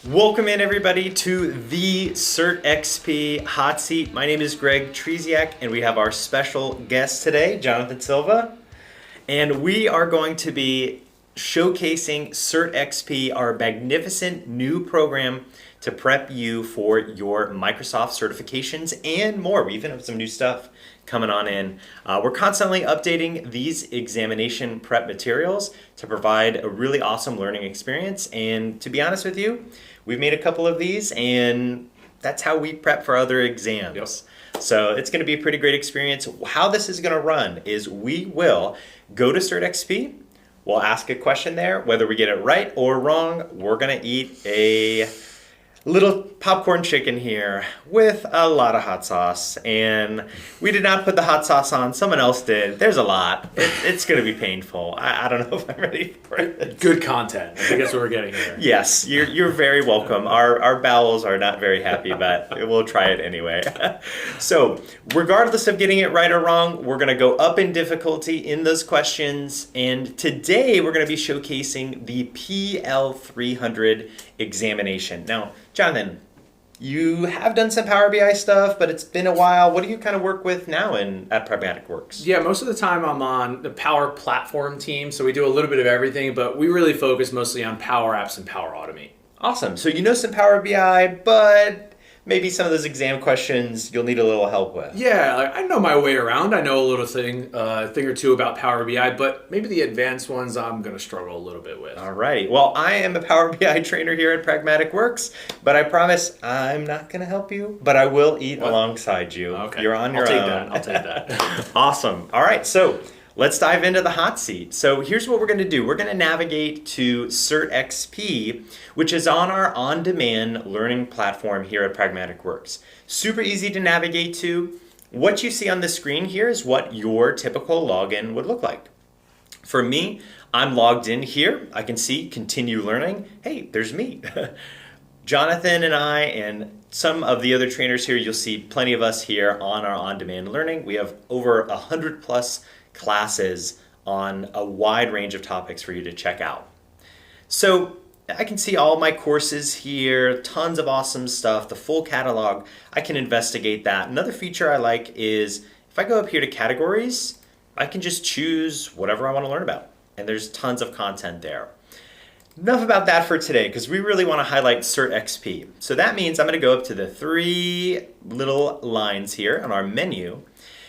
Welcome in everybody to the Cert XP Hot Seat. My name is Greg Tresiak and we have our special guest today, Jonathan Silva. And we are going to be showcasing Cert XP, our magnificent new program to prep you for your Microsoft certifications and more. We even have some new stuff coming on in. We're constantly updating these examination prep materials to provide a really awesome learning experience. And to be honest with you, we've made a couple of these and that's how we prep for other exams. Yep. So it's going to be a pretty great experience. How this is going to run is we will go to Cert XP. We'll ask a question there. Whether we get it right or wrong, we're going to eat a little popcorn chicken here with a lot of hot sauce. And we did not put the hot sauce on. Someone else did. There's a lot. It's going to be painful. I don't know if I'm ready for it. Good content. I think that's what we're getting here. Yes, you're very welcome. Our bowels are not very happy, but we'll try it anyway. So regardless of getting it right or wrong, we're going to go up in difficulty in those questions. And today we're going to be showcasing the PL300 examination. Now, Jonathan, you have done some Power BI stuff, but it's been a while. What do you kind of work with now at Pragmatic Works? Yeah, most of the time I'm on the Power Platform team, so we do a little bit of everything, but we really focus mostly on Power Apps and Power Automate. Awesome. So you know some Power BI, but maybe some of those exam questions you'll need a little help with. Yeah, I know my way around. I know a little thing or two about Power BI, but maybe the advanced ones I'm going to struggle a little bit with. All right. Well, I am a Power BI trainer here at Pragmatic Works, but I promise I'm not going to help you, but I will eat alongside you. Okay. You're on your own. I'll take that. Awesome. All right. So let's dive into the hot seat. So here's what we're going to do. We're going to navigate to Cert XP, which is on our on-demand learning platform here at Pragmatic Works. Super easy to navigate to. What you see on the screen here is what your typical login would look like. For me, I'm logged in here. I can see continue learning. Hey, there's me. Jonathan and I and some of the other trainers here, you'll see plenty of us here on our on-demand learning. We have over 100 plus classes on a wide range of topics for you to check out. So I can see all my courses here, tons of awesome stuff, the full catalog. I can investigate that. Another feature I like is if I go up here to categories, I can just choose whatever I want to learn about. And there's tons of content there. Enough about that for today because we really want to highlight Cert XP. So that means I'm going to go up to the three little lines here on our menu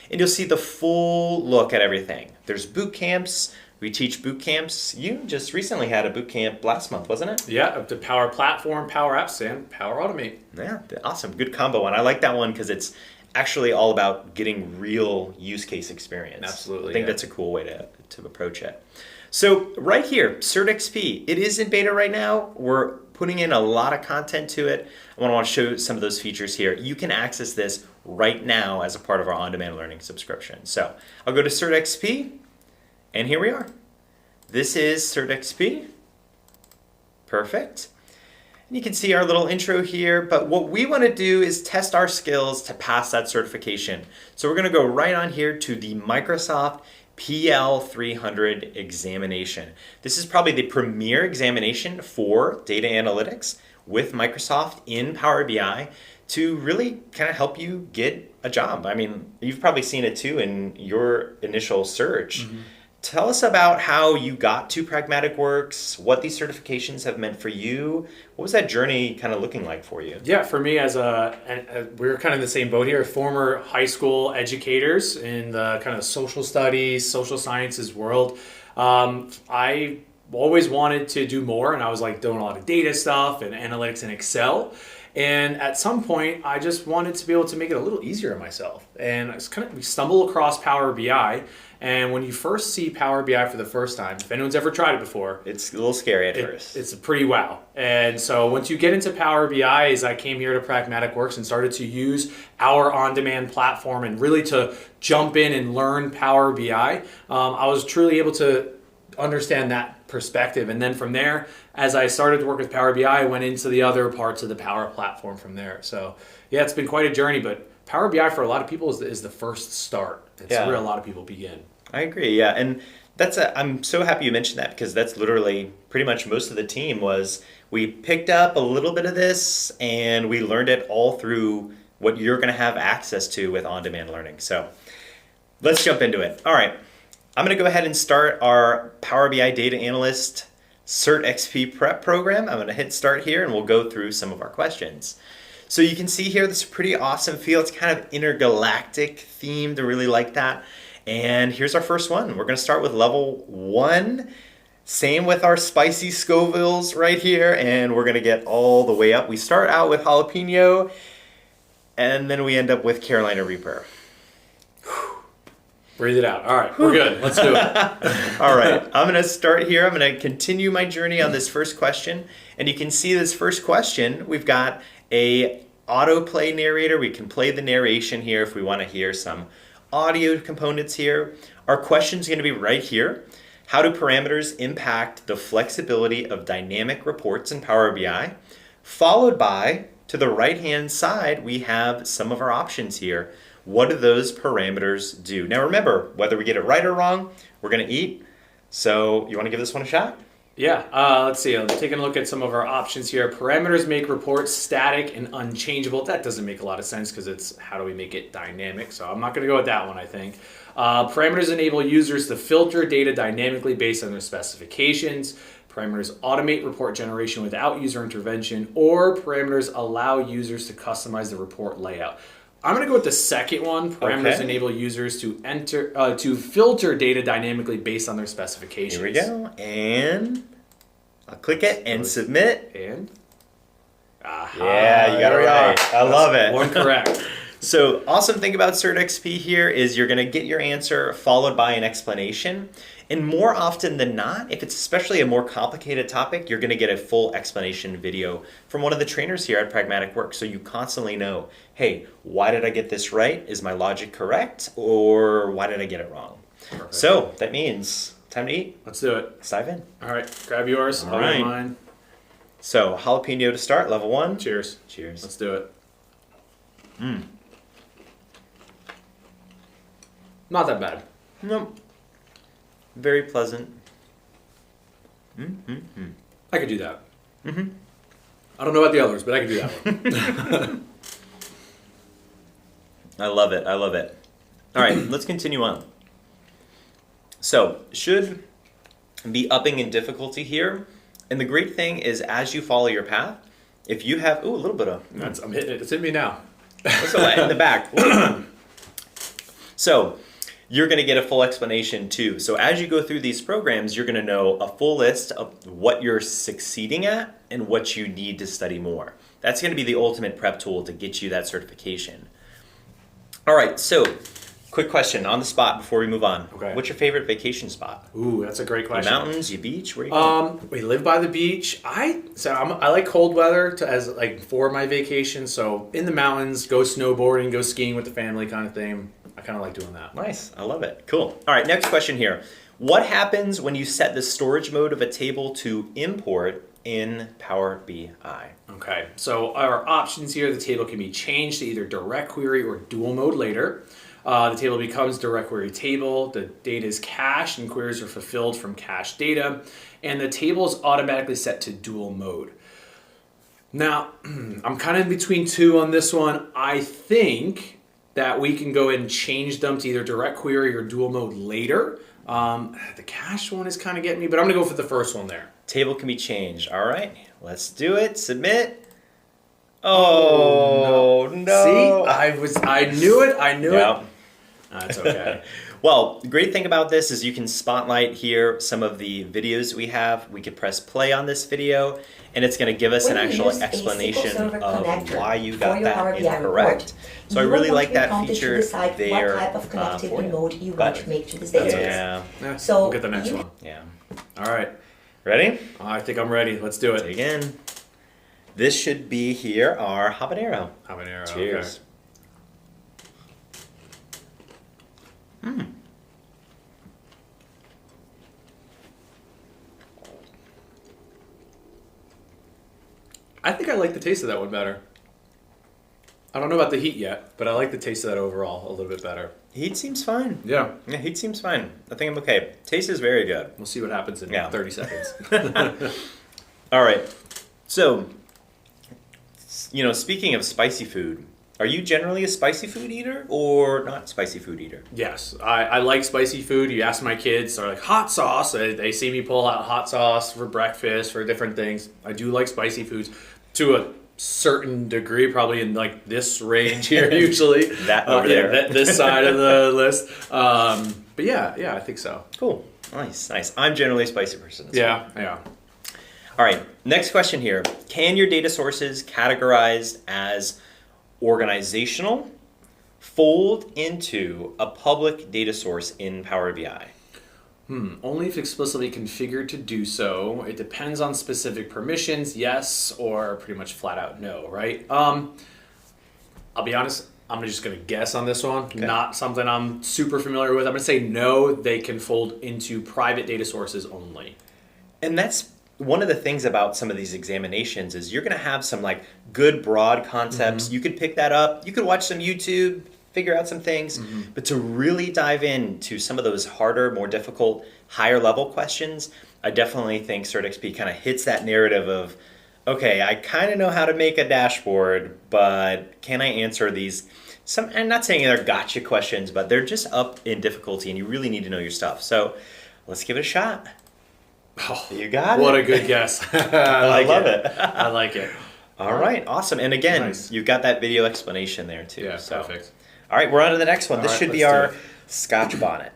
and you'll see the full look at everything. There's boot camps. We teach boot camps. You just recently had a boot camp last month, wasn't it? Yeah, up to Power Platform, Power Apps, and Power Automate. Yeah, awesome. Good combo. And I like that one because it's actually all about getting real use case experience. Absolutely. I think that's a cool way to approach it. So right here, Cert XP, it is in beta right now. We're putting in a lot of content to it. I want to show some of those features here. You can access this right now as a part of our on-demand learning subscription. So I'll go to Cert XP, and here we are. This is Cert XP. Perfect. And you can see our little intro here, but what we want to do is test our skills to pass that certification. So we're going to go right on here to the Microsoft PL300 examination. This is probably the premier examination for data analytics with Microsoft in Power BI to really kind of help you get a job. I mean, you've probably seen it too in your initial search. Mm-hmm. Tell us about how you got to Pragmatic Works, what these certifications have meant for you. What was that journey kind of looking like for you? Yeah, for me we're kind of in the same boat here, former high school educators in the kind of social studies, social sciences world. I always wanted to do more and I was like doing a lot of data stuff and analytics in Excel. And at some point, I just wanted to be able to make it a little easier on myself. And we stumble across Power BI. And when you first see Power BI for the first time, if anyone's ever tried it before, it's a little scary at first. It's a pretty wow. And so once you get into Power BI, as I came here to Pragmatic Works and started to use our on-demand platform and really to jump in and learn Power BI, I was truly able to understand that perspective. And then from there, as I started to work with Power BI, I went into the other parts of the Power Platform from there. So yeah, it's been quite a journey, but Power BI for a lot of people is the first start. It's where a lot of people begin. I agree, yeah. And I'm so happy you mentioned that because that's literally pretty much most of the team was We picked up a little bit of this and we learned it all through what you're going to have access to with on-demand learning. So let's jump into it. All right, I'm going to go ahead and start our Power BI Data Analyst Cert XP prep program. I'm going to hit start here and we'll go through some of our questions. So you can see here, this is a pretty awesome feel. It's kind of intergalactic themed. I really like that. And here's our first one. We're going to start with level 1. Same with our spicy Scovilles right here. And we're going to get all the way up. We start out with jalapeno and then we end up with Carolina Reaper. Breathe it out. All right, we're good. Let's do it. All right, I'm going to start here. I'm going to continue my journey on this first question. And you can see this first question, we've got a autoplay narrator. We can play the narration here if we want to hear some audio components here. Our question's going to be right here. How do parameters impact the flexibility of dynamic reports in Power BI? Followed by, to the right-hand side, we have some of our options here. What do those parameters do? Now remember, whether we get it right or wrong, we're going to eat. So you want to give this one a shot? Yeah, let's see. I'm taking a look at some of our options here. Parameters make reports static and unchangeable. That doesn't make a lot of sense because it's how do we make it dynamic? So I'm not going to go with that one, I think. Parameters enable users to filter data dynamically based on their specifications. Parameters automate report generation without user intervention, or parameters allow users to customize the report layout. I'm going to go with the second one. Parameters enable users to filter data dynamically based on their specifications. Here we go. And I'll click it and submit. And? Yeah, you got it right. I love it. One correct. So awesome thing about Cert XP here is you're going to get your answer followed by an explanation. And more often than not, if it's especially a more complicated topic, you're going to get a full explanation video from one of the trainers here at Pragmatic Works. So you constantly know, hey, why did I get this right? Is my logic correct? Or why did I get it wrong? Perfect. So that means time to eat. Let's do it. Let's dive in. All right, grab yours. All right. Mine. So jalapeno to start, level 1. Cheers. Cheers. Let's do it. Not that bad. Nope. Very pleasant. I could do that. I don't know about the others, but I could do that one. I love it. I love it. All right, let's continue on. So, should be upping in difficulty here. And the great thing is as you follow your path, if you have, a little bit of, I'm hitting it. It's hitting me now. what's in the back? So, you're going to get a full explanation too. So as you go through these programs, you're going to know a full list of what you're succeeding at and what you need to study more. That's going to be the ultimate prep tool to get you that certification. All right, so quick question on the spot before we move on. Okay. What's your favorite vacation spot? Ooh, that's a great Your question. mountains, your beach? Where are you going? We live by the beach. I like cold weather for my vacation. So in the mountains, go snowboarding, go skiing with the family, kind of thing. I kind of like doing that. Nice, I love it. Cool. All right, next question here. What happens when you set the storage mode of a table to import in Power BI? Okay, so our options here, the table can be changed to either direct query or dual mode later. The table becomes direct query table. The data is cached and queries are fulfilled from cached data. And the table is automatically set to dual mode. Now, I'm kind of in between two on this one. I think that we can go ahead and change them to either direct query or dual mode later. The cached one is kind of getting me, but I'm going to go for the first one there. Table can be changed. All right, let's do it. Submit. Oh, no. See, I knew it. Yep. That's okay. Well, the great thing about this is you can spotlight here some of the videos we have. We could press play on this video, and it's going to give us an actual explanation of why you got that incorrect. So I really like that feature there. What type of connectivity mode you want to make to this database. Yeah, So we'll get the next one. Yeah. All right. Ready? I think I'm ready. Let's do it. Dig in. This should be here our habanero. Habanero. Cheers. Okay. I think I like the taste of that one better. I don't know about the heat yet, but I like the taste of that overall a little bit better. Heat seems fine. Yeah. Yeah, heat seems fine. I think I'm okay. Taste is very good. We'll see what happens in 30 seconds. All right. So, speaking of spicy food, are you generally a spicy food eater or not spicy food eater? Yes, I like spicy food. You ask my kids, they're like, hot sauce. They see me pull out hot sauce for breakfast, for different things. I do like spicy foods to a certain degree, probably in like this range here usually. That over there. This side of the list. But yeah, I think so. Cool. Nice. I'm generally a spicy person. Yeah. All right, next question here. Can your data sources categorized as organizational fold into a public data source in Power BI? Only if explicitly configured to do so. It depends on specific permissions, yes, or pretty much flat out no, right? I'll be honest, I'm just going to guess on this one. Okay. Not something I'm super familiar with. I'm going to say no, they can fold into private data sources only. And that's one of the things about some of these examinations is you're going to have some like good broad concepts. You could pick that up. You could watch some YouTube, figure out some things, but to really dive into some of those harder, more difficult, higher level questions, I definitely think CertXP kind of hits that narrative of, okay, I kind of know how to make a dashboard, but can I answer these? I'm not saying they're gotcha questions, but they're just up in difficulty and you really need to know your stuff. So let's give it a shot. Oh, You got what it. a good guess. I love it. I like it. All right, awesome. And again, Nice. you've got that video explanation there too. Yeah, so. perfect. All right, we're on to the next one. All This right, should be let's do our it. Scotch bonnet.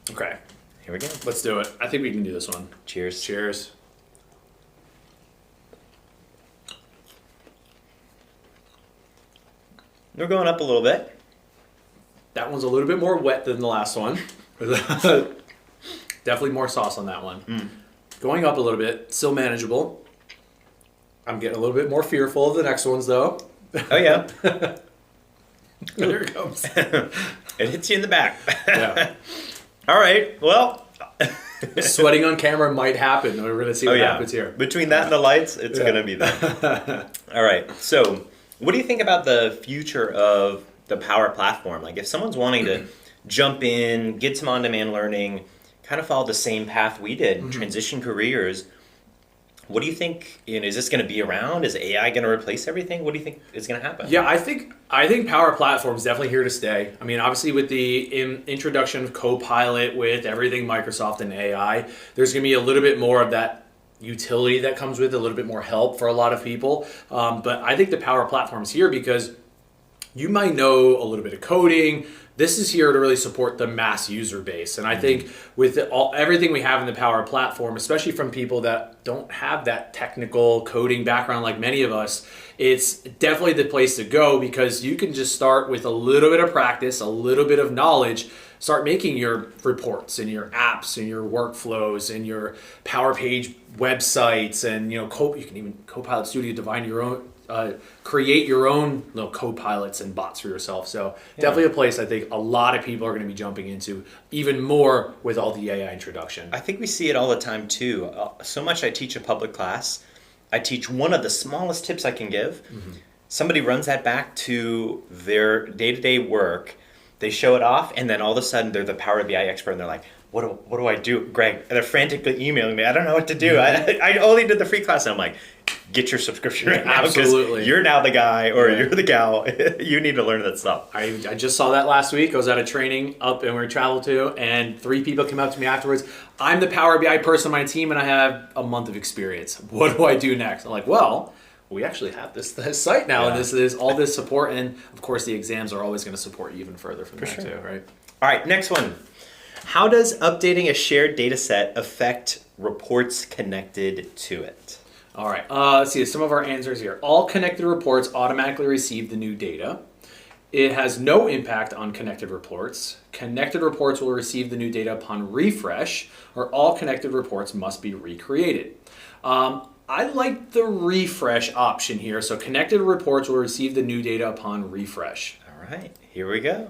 Okay, Here we go. let's do it. I think we can do this one. Cheers. Cheers. We're going up a little bit. That one's a little bit more wet than the last one. Definitely more sauce on that one. Going up a little bit, still manageable. I'm getting a little bit more fearful of the next ones though. Oh yeah, There it comes. it hits you in the back. Yeah. All right. Well. Sweating on camera might happen. We're going to see what happens here. Between that and the lights, it's Yeah. gonna be there. All right. So, what do you think about the future of the Power Platform? Like, if someone's wanting to jump in, get some on-demand learning, kind of follow the same path we did, transition careers. What do you think? Is this going to be around? Is AI going to replace everything? What do you think is going to happen? Yeah, I think Power Platform is definitely here to stay. I mean, obviously with the introduction of Copilot, with everything Microsoft and AI, there's going to be a little bit more of that utility that comes with it, a little bit more help for a lot of people. But I think the Power Platform is here because you might know a little bit of coding. This is here to really support the mass user base. And I think with everything we have in the Power Platform, especially from people that don't have that technical coding background like many of us, it's definitely the place to go because you can just start with a little bit of practice, a little bit of knowledge, start making your reports and your apps and your workflows and your Power Page websites and you can even Copilot Studio define your own. Create your own little co-pilots and bots for yourself. So definitely a place I think a lot of people are going to be jumping into even more with all the AI introduction. I think we see it all the time too. So much I teach a public class. I teach one of the smallest tips I can give. Somebody runs that back to their day-to-day work. They show it off, and then all of a sudden they're the Power BI expert, and they're like, what do I do, Greg? And they're frantically emailing me. I don't know what to do. I only did the free class, and I'm like, get your subscription right now. 'Cause Absolutely. you're now the guy, or you're the gal. You need to learn that stuff. I just saw that last week. I was at a training up and we traveled to, and 3 people came up to me afterwards. I'm the Power BI person on my team, and I have a month of experience. What do I do next? I'm like, well, we actually have this site now, and this is all this support, and of course the exams are always going to support you even further from that sure. too, right? All right, next one. How does updating a shared data set affect reports connected to it? All right, let's see some of our answers here. All connected reports automatically receive the new data. It has no impact on connected reports. Connected reports will receive the new data upon refresh, or all connected reports must be recreated. I like the refresh option here. So connected reports will receive the new data upon refresh. All right, here we go.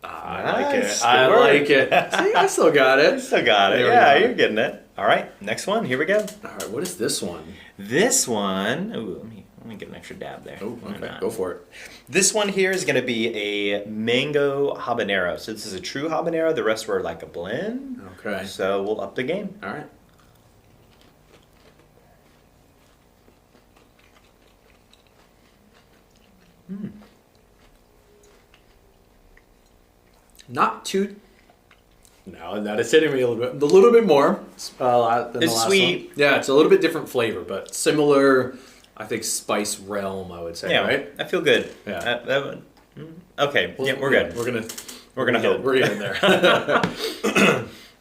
I Nice, like it. good I work. like it. See, I still got it. Still got it. There we Yeah, go. you're getting it. All right, next one. Here we go. All right, what is this one? This one. Ooh, let me get an extra dab there. Oh, Why okay, not? go for it. This one here is going to be a mango habanero. So this is a true habanero. The rest were like a blend. Okay. So we'll up the game. All right. Not too. Now that is hitting me a little bit more than It's the last sweet. one. Yeah, it's a little bit different flavor, but similar. I think spice realm, I would say. Yeah, Right. I feel good. Yeah. That would, okay. Yeah, we're good. We're gonna hope. We're getting there.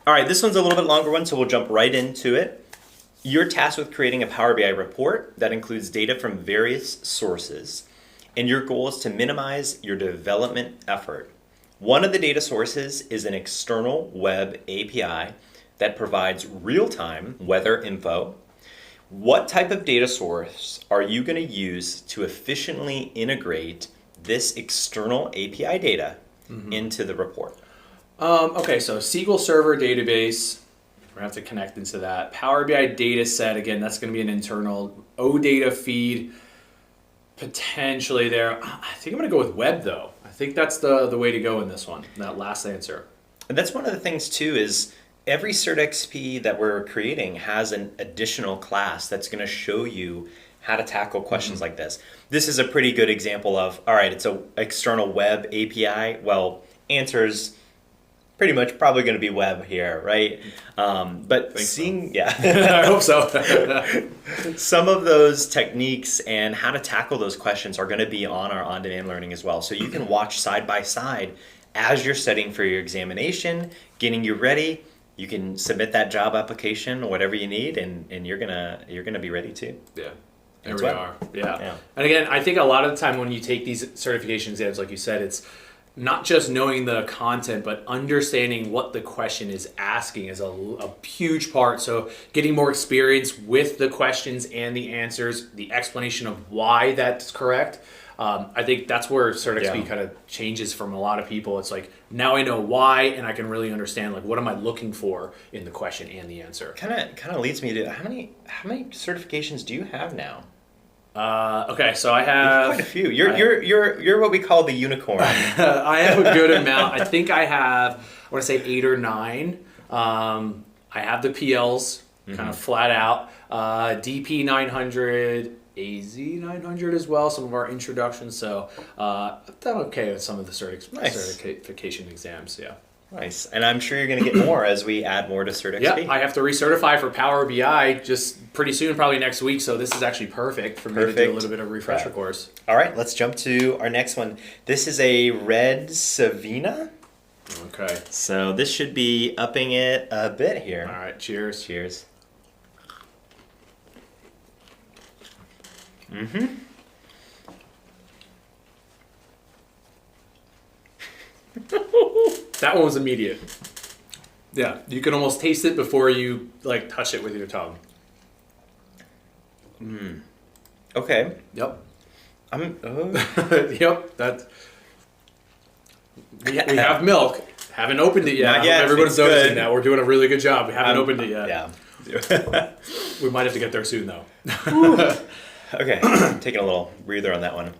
All right, this one's a little bit longer one, so we'll jump right into it. You're tasked with creating a Power BI report that includes data from various sources, and your goal is to minimize your development effort. One of the data sources is an external web API that provides real-time weather info. What type of data source are you going to use to efficiently integrate this external API data into the report? Okay, so SQL Server database. We're going to have to connect into that. Power BI data set, again, that's going to be an internal OData feed potentially there. I think I'm going to go with web, though. I think that's the way to go in this one, that last answer. And that's one of the things, too, is every CertXP that we're creating has an additional class that's going to show you how to tackle questions like this. This is a pretty good example of, all right, it's an external web API. Well, answers pretty much probably going to be web here, right? But seeing, yeah. I hope so. Some of those techniques and how to tackle those questions are going to be on our on-demand learning as well. So you can watch side by side as you're studying for your examination, getting you ready. You can submit that job application or whatever you need, and you're gonna be ready too. Yeah. There That's we right. are. Yeah. Yeah. And again, I think a lot of the time when you take these certification exams, like you said, it's not just knowing the content, but understanding what the question is asking is a huge part. So getting more experience with the questions and the answers, the explanation of why that's correct. I think that's where CertXP kind of changes from a lot of people. It's like, now I know why, and I can really understand, like, what am I looking for in the question and the answer. Kind of leads me to how many certifications do you have now? Okay, so I have Quite a few. You're what we call the unicorn. I have a good amount. I think I have, I want to say 8 or 9. I have the PLs kind of flat out. DP 900, AZ 900 as well, some of our introductions. So I've done okay with some of the certification exams, yeah. Nice. And I'm sure you're going to get more as we add more to CertXP. Yeah, I have to recertify for Power BI just pretty soon, probably next week. So this is actually perfect for me to do a little bit of refresher course. All right, let's jump to our next one. This is a Red Savina. Okay. So this should be upping it a bit here. All right, cheers. Cheers. That one was immediate. Yeah, you can almost taste it before you like touch it with your tongue. Okay. Yep. Oh. Yep. That. We have milk. Haven't opened it yet. Not I hope yet. everyone's It's noticing good. that. We're doing a really good job. We haven't opened it yet. Yeah. We might have to get there soon though. Okay. Taking a little breather on that one.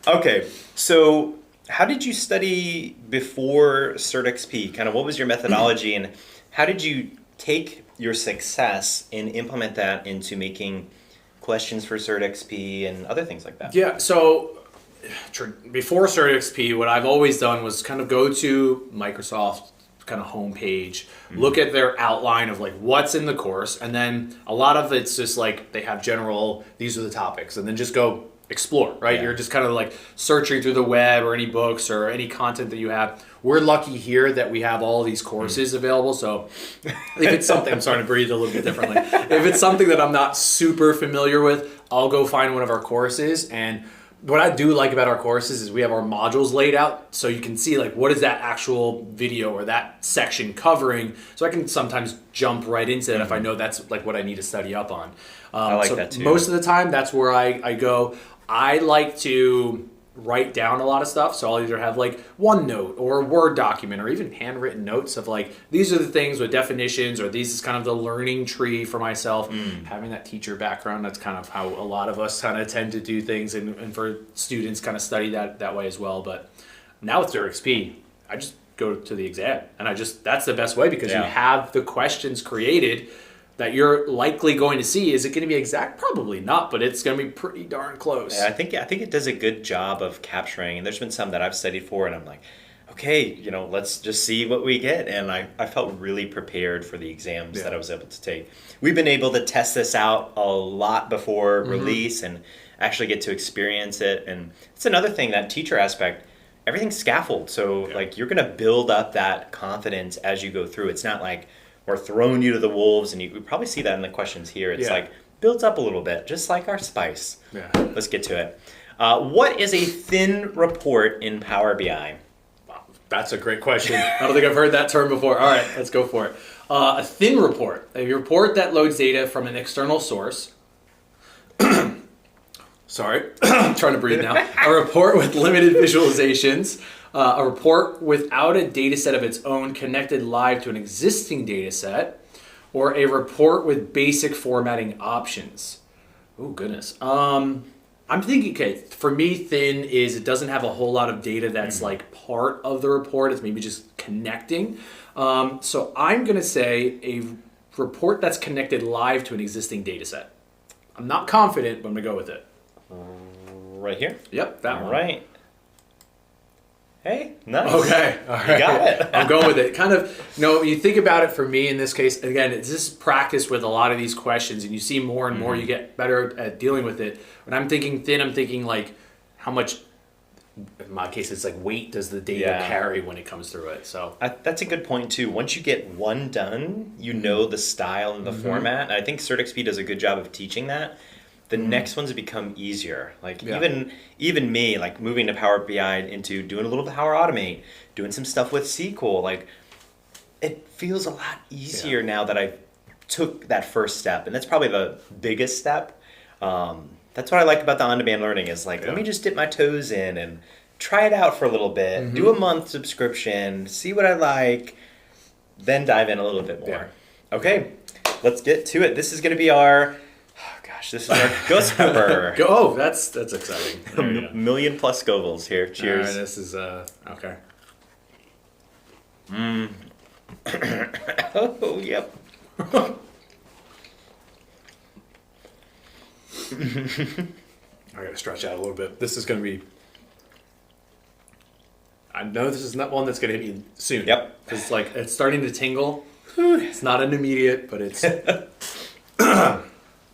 Okay. So how did you study before CertXP? Kind of what was your methodology and how did you take your success and implement that into making questions for CertXP and other things like that? Yeah, so before CertXP, what I've always done was kind of go to Microsoft kind of homepage, look at their outline of like what's in the course, and then a lot of it's just like they have general, these are the topics, and then just go explore, right? Yeah. You're just kind of like searching through the web or any books or any content that you have. We're lucky here that we have all these courses available. So if it's something, I'm starting to breathe a little bit differently. If it's something that I'm not super familiar with, I'll go find one of our courses. And what I do like about our courses is we have our modules laid out so you can see like what is that actual video or that section covering. So I can sometimes jump right into it if I know that's like what I need to study up on. I like so that too. Most of the time, that's where I go. I like to write down a lot of stuff. So I'll either have like OneNote or a Word document or even handwritten notes of like, these are the things with definitions or these is kind of the learning tree for myself. Having that teacher background, that's kind of how a lot of us kind of tend to do things and for students kind of study that way as well. But now with CertXP, I just go to the exam and that's the best way because you have the questions created that you're likely going to see. Is it going to be exact? Probably not, but it's going to be pretty darn close. Yeah, I think it does a good job of capturing, and there's been some that I've studied for, and I'm like, okay, let's just see what we get. And I felt really prepared for the exams that I was able to take. We've been able to test this out a lot before release and actually get to experience it. And it's another thing, that teacher aspect, everything's scaffold. So like you're going to build up that confidence as you go through. It's not like we're throwing you to the wolves, and you probably see that in the questions here. It's like builds up a little bit, just like our spice. Yeah. Let's get to it. What is a thin report in Power BI? That's a great question. I don't think I've heard that term before. All right, let's go for it. A thin report, a report that loads data from an external source. Sorry, I'm trying to breathe now. A report with limited visualizations, a report without a data set of its own connected live to an existing data set, or a report with basic formatting options. Oh, goodness. I'm thinking, okay, for me, thin is it doesn't have a whole lot of data that's like part of the report. It's maybe just connecting. So I'm going to say a report that's connected live to an existing data set. I'm not confident, but I'm going to go with it. Right here? Yep, that All one. right. Hey, nice. Okay, all right. You got it. I'm going with it. Kind of, you think about it for me in this case, again, this is practice with a lot of these questions, and you see more and more, you get better at dealing with it. When I'm thinking thin, I'm thinking like how much, in my case, it's like weight does the data carry when it comes through it. So That's a good point too. Once you get one done, you know the style and the format. And I think CertXP does a good job of teaching that. The next ones become easier. Like even me, like moving to Power BI into doing a little Power Automate, doing some stuff with SQL, like it feels a lot easier now that I took that first step. And that's probably the biggest step. That's what I like about the on-demand learning is like, let me just dip my toes in and try it out for a little bit, do a month subscription, see what I like, then dive in a little bit more. Yeah. Okay, let's get to it. This is going to be our... This is our Ghost Pepper. Oh, that's exciting. There we go. Million plus Scovilles here. Cheers. All right, this is okay. Oh, yep. I gotta stretch out a little bit. This is gonna be. I know this is not one that's gonna hit me soon. Yep. It's like it's starting to tingle. It's not an immediate, but it's.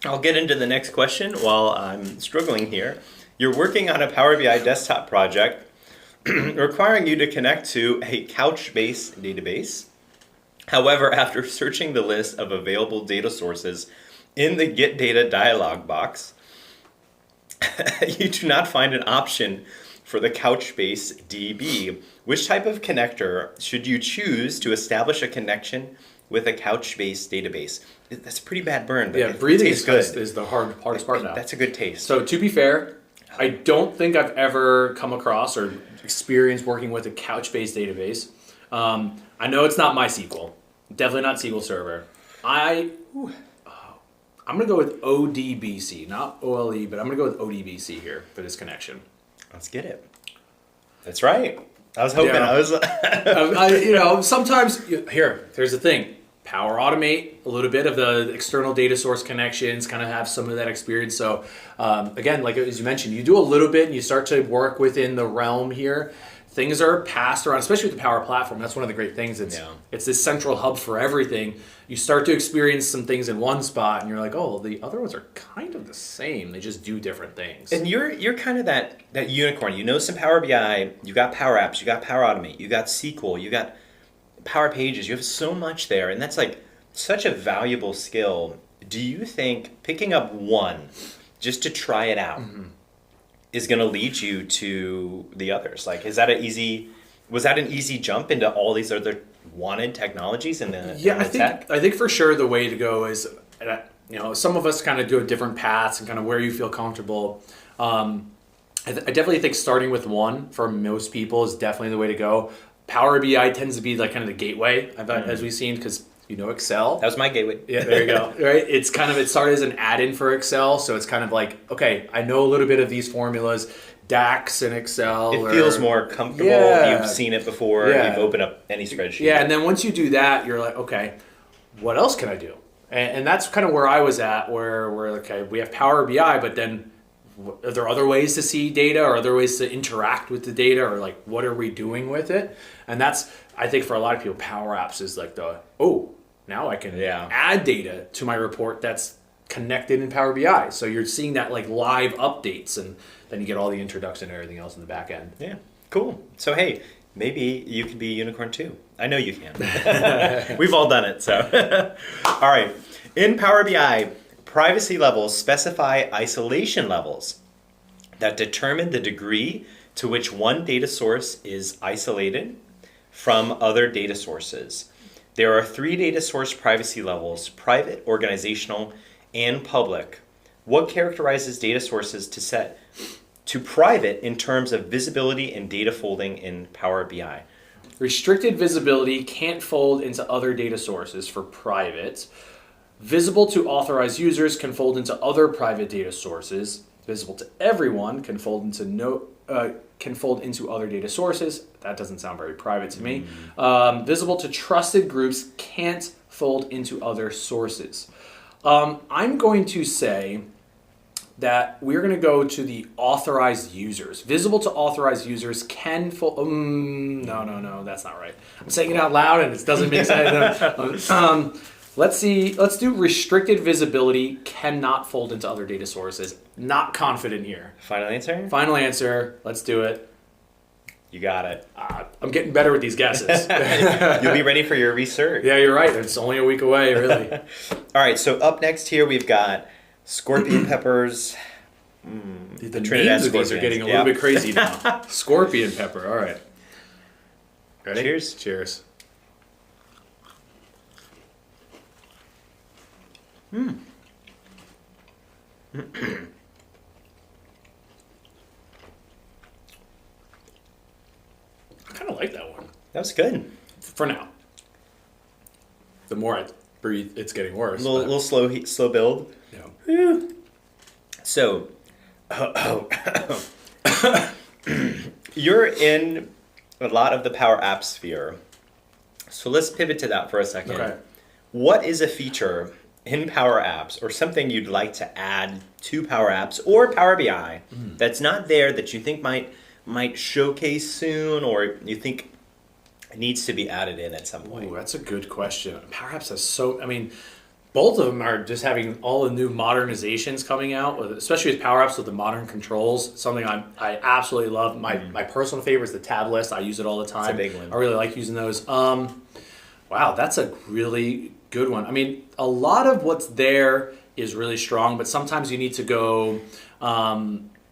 I'll get into the next question while I'm struggling here. You're working on a Power BI desktop project requiring you to connect to a Couchbase database. However, after searching the list of available data sources in the Get Data dialog box, you do not find an option for the Couchbase DB. Which type of connector should you choose to establish a connection with a Couchbase database? That's a pretty bad burn, but it breathing tastes good. is the hardest part now. That's a good taste. So to be fair, I don't think I've ever come across or experienced working with a Couchbase database. I know it's not MySQL. Definitely not SQL Server. I'm going to go with ODBC, not OLE, but I'm going to go with ODBC here for this connection. Let's get it. That's right. I was hoping. Yeah. Sometimes here's the thing. Power Automate a little bit of the external data source connections, kind of have some of that experience. So again, like as you mentioned, you do a little bit and you start to work within the realm here. Things are passed around, especially with the Power Platform. That's one of the great things. It's this central hub for everything. You start to experience some things in one spot and you're like, oh, the other ones are kind of the same. They just do different things. And you're kind of that unicorn. You know some Power BI, you got Power Apps, you got Power Automate, you got SQL, you got Power Pages. You have so much there, and that's like such a valuable skill. Do you think picking up one just to try it out is going to lead you to the others? Like, was that an easy jump into all these other wanted technologies in the tech? I think for sure the way to go is, some of us kind of do different paths and kind of where you feel comfortable. I definitely think starting with one for most people is definitely the way to go. Power BI tends to be like kind of the gateway, as we've seen, because Excel. That was my gateway. Yeah, there you go. Right, it started as an add-in for Excel, so it's kind of like, okay, I know a little bit of these formulas, DAX and Excel. It feels more comfortable. Yeah. You've seen it before. Yeah. You've opened up any spreadsheet. Yeah, and then once you do that, you're like, okay, what else can I do? And that's kind of where I was at, where we're okay, we have Power BI, but then are there other ways to see data, or other ways to interact with the data, or like what are we doing with it? And that's, I think for a lot of people, Power Apps is like now I can add data to my report that's connected in Power BI. So you're seeing that like live updates, and then you get all the introduction and everything else in the back end. Yeah, cool. So hey, maybe you can be a unicorn too. I know you can. We've all done it, so. All right. In Power BI, privacy levels specify isolation levels that determine the degree to which one data source is isolated from other data sources. There are 3 data source privacy levels: private, organizational, and public. What characterizes data sources to private in terms of visibility and data folding in Power BI? Restricted visibility can't fold into other data sources for private. Visible to authorized users can fold into other private data sources. Visible to everyone can fold into other data sources. That doesn't sound very private to me. Visible to trusted groups can't fold into other sources. I'm going to say that we're going to go to the authorized users. Visible to authorized users can fold. No, that's not right. I'm saying it out loud and it doesn't make sense. Let's do restricted visibility cannot fold into other data sources. Not confident here. Final answer? Final answer. Let's do it. You got it. I'm getting better with these guesses. You'll be ready for your research. Yeah, you're right. It's only a week away, really. All right, so up next here we've got scorpion peppers. The names of these are getting a little bit crazy now. Scorpion pepper. All right. Ready? Cheers. Cheers. I kind of like that one. That was good. For now. The more I breathe, it's getting worse. A little slow build. Yeah. So, you're in a lot of the Power App sphere. So let's pivot to that for a second. Okay. What is a feature in Power Apps or something you'd like to add to Power Apps or Power BI that's not there that you think might showcase soon, or you think needs to be added in at some point? Ooh, that's a good question. Power Apps has both of them are just having all the new modernizations coming out, especially with Power Apps with the modern controls. Something I absolutely love. My personal favorite is the tab list. I use it all the time. It's a big one. I really like using those. Wow, that's a really good one. I mean, a lot of what's there is really strong, but sometimes you need to go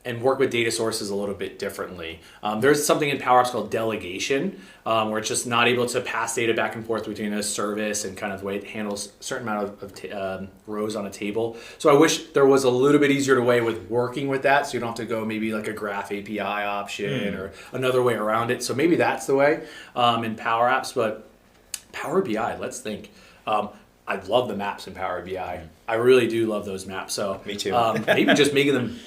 and work with data sources a little bit differently. There's something in Power Apps called delegation, where it's just not able to pass data back and forth between a service and kind of the way it handles a certain amount of rows on a table. So I wish there was a little bit easier way with working with that, so you don't have to go maybe like a graph API option or another way around it. So maybe that's the way in Power Apps, but Power BI, let's think. I love the maps in Power BI. I really do love those maps. So Me too. Maybe just making them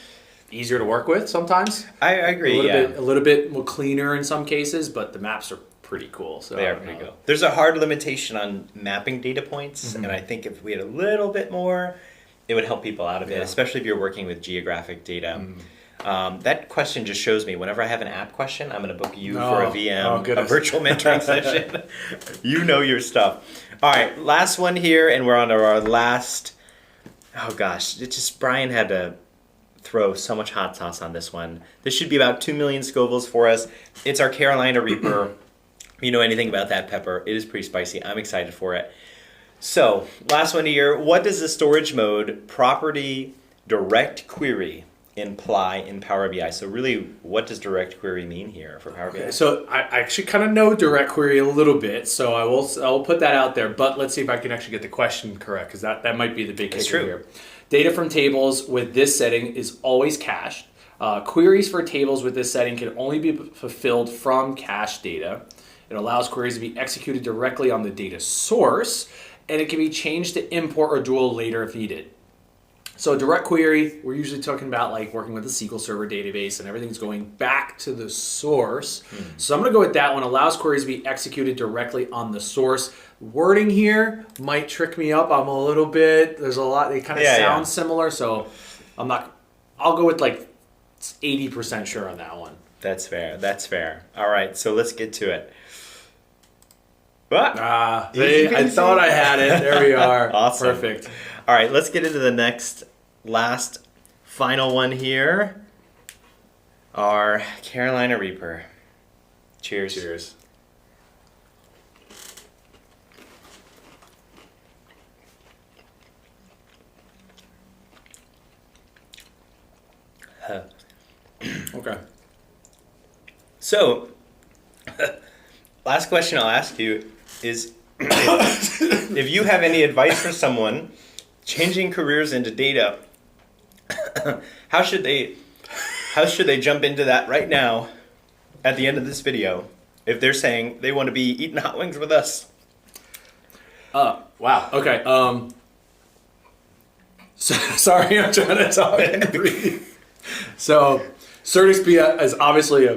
easier to work with sometimes. I agree. A little bit more cleaner in some cases, but the maps are pretty cool. So They are pretty cool. There's a hard limitation on mapping data points, and I think if we had a little bit more, it would help people out a bit, especially if you're working with geographic data. That question just shows me whenever I have an app question, I'm going to book you for a VM, a virtual mentoring session. You know your stuff. All right, last one here, and we're on to our last. Oh gosh, Brian had to throw so much hot sauce on this one. This should be about 2 million Scovilles for us. It's our Carolina Reaper. If you know anything about that pepper, it is pretty spicy. I'm excited for it. So, last one here. What does the storage mode property direct query imply in Power BI? So really, what does direct query mean here for Power BI? So I actually kind of know direct query a little bit, so I will put that out there. But let's see if I can actually get the question correct, because that might be the big kicker here. Data from tables with this setting is always cached. Queries for tables with this setting can only be fulfilled from cached data. It allows queries to be executed directly on the data source, and it can be changed to import or dual later if needed. So direct query, we're usually talking about like working with a SQL Server database and everything's going back to the source. So I'm going to go with that one. Allows queries to be executed directly on the source. Wording here might trick me up. I'm a little bit, there's a lot, they kind of sound similar. So I'll go with like 80% sure on that one. That's fair. That's fair. All right, so let's get to it. I thought I had it. There we are. Awesome. Perfect. All right, let's get into the last, final one here. Our Carolina Reaper. Cheers. Cheers. Okay. So, last question I'll ask you is if you have any advice for someone changing careers into data, how should they jump into that right now at the end of this video if they're saying they want to be eating hot wings with us? Wow. Okay. Sorry, I'm trying to talk and breathe. So, CertXP is obviously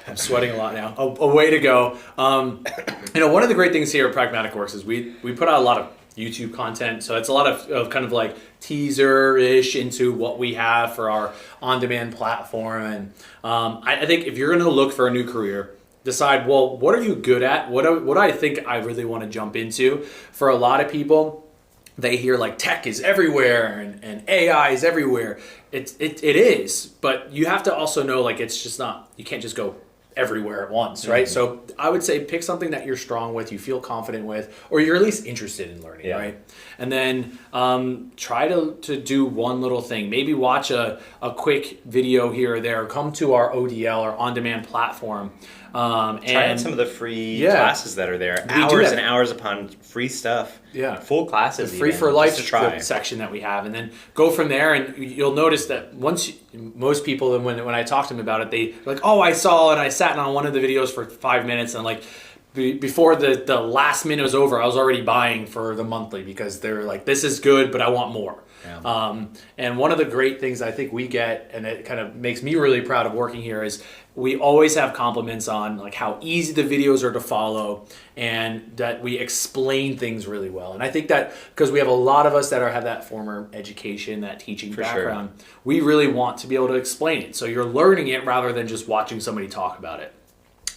I'm sweating a lot now. A way to go. One of the great things here at Pragmatic Works is we put out a lot of YouTube content. So it's a lot of kind of like teaser-ish into what we have for our on-demand platform. And I think if you're going to look for a new career, decide, well, what are you good at? What do I think I really want to jump into? For a lot of people, they hear like tech is everywhere and AI is everywhere. It is, but you have to also know like it's just not, you can't just go everywhere at once, right? So I would say pick something that you're strong with, you feel confident with, or you're at least interested in learning, right? And then try to do one little thing. Maybe watch a quick video here or there. Come to our ODL, or on-demand platform. Try out some of the free classes that are there. Hours and hours upon free stuff. Yeah. Full classes. The free for life section that we have. And then go from there, and you'll notice that most people, when I talk to them about it, they're like, oh, I saw it, and I sat on one of the videos for 5 minutes, and like, before the last minute was over, I was already buying for the monthly because they're like, this is good, but I want more. Yeah. And one of the great things I think we get, and it kind of makes me really proud of working here, is we always have compliments on like how easy the videos are to follow and that we explain things really well. And I think that because we have a lot of us that have that former education, that teaching background, we really want to be able to explain it. So you're learning it rather than just watching somebody talk about it.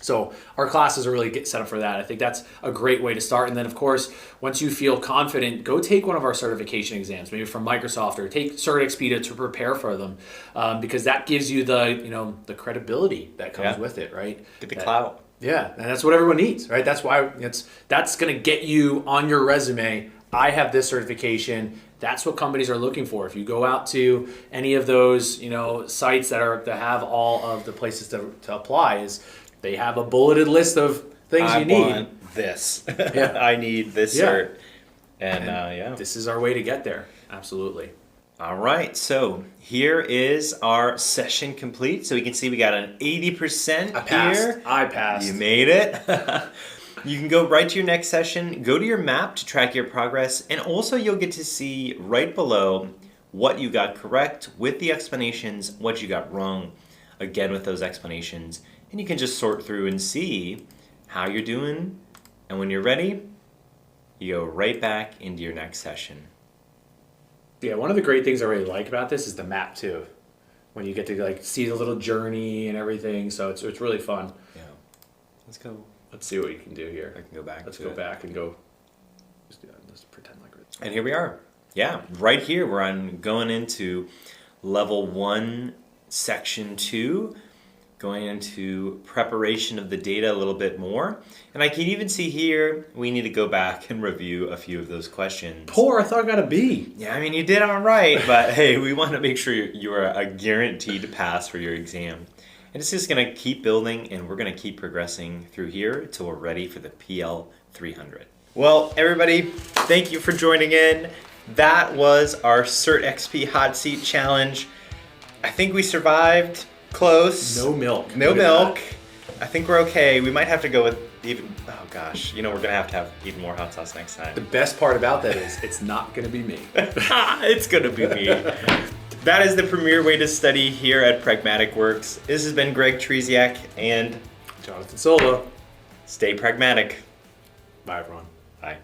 So our classes are really set up for that. I think that's a great way to start. And then, of course, once you feel confident, go take one of our certification exams, maybe from Microsoft, or take CertXP to prepare for them, because that gives you the credibility that comes with it, right? Get the clout. Yeah, and that's what everyone needs, right? That's why that's going to get you on your resume. I have this certification. That's what companies are looking for. If you go out to any of those, sites that have all of the places to apply, they have a bulleted list of things you need. I want this. I need this cert. And this is our way to get there. Absolutely. All right. So here is our session complete. So we can see we got an 80% here. I passed. You made it. You can go right to your next session, go to your map to track your progress, and also you'll get to see right below what you got correct with the explanations, what you got wrong, again with those explanations. And you can just sort through and see how you're doing. And when you're ready, you go right back into your next session. Yeah, one of the great things I really like about this is the map too. When you get to like see the little journey and everything. So it's really fun. Yeah. Let's go. Let's see what you can do here. I can go back. Let's go back and go. Let's pretend like it's... And here we are. Yeah, right here we're going into level 1, section 2. Going into preparation of the data a little bit more. And I can even see here, we need to go back and review a few of those questions. I thought I got a B. Yeah, I mean, you did all right, but hey, we want to make sure you are a guaranteed pass for your exam. And it's just going to keep building, and we're going to keep progressing through here until we're ready for the PL 300. Well, everybody, thank you for joining in. That was our CertXP Hot Seat Challenge. I think we survived. Close. No milk. No milk. I think we're okay. We might have to go with even, oh gosh, you know, we're gonna have even more hot sauce next time. The best part about that is it's not going to be me. It's gonna be me. That is the premier way to study here at Pragmatic Works. This has been Greg Treziak, and Jonathan Silva. stay pragmatic. Bye, everyone. Bye.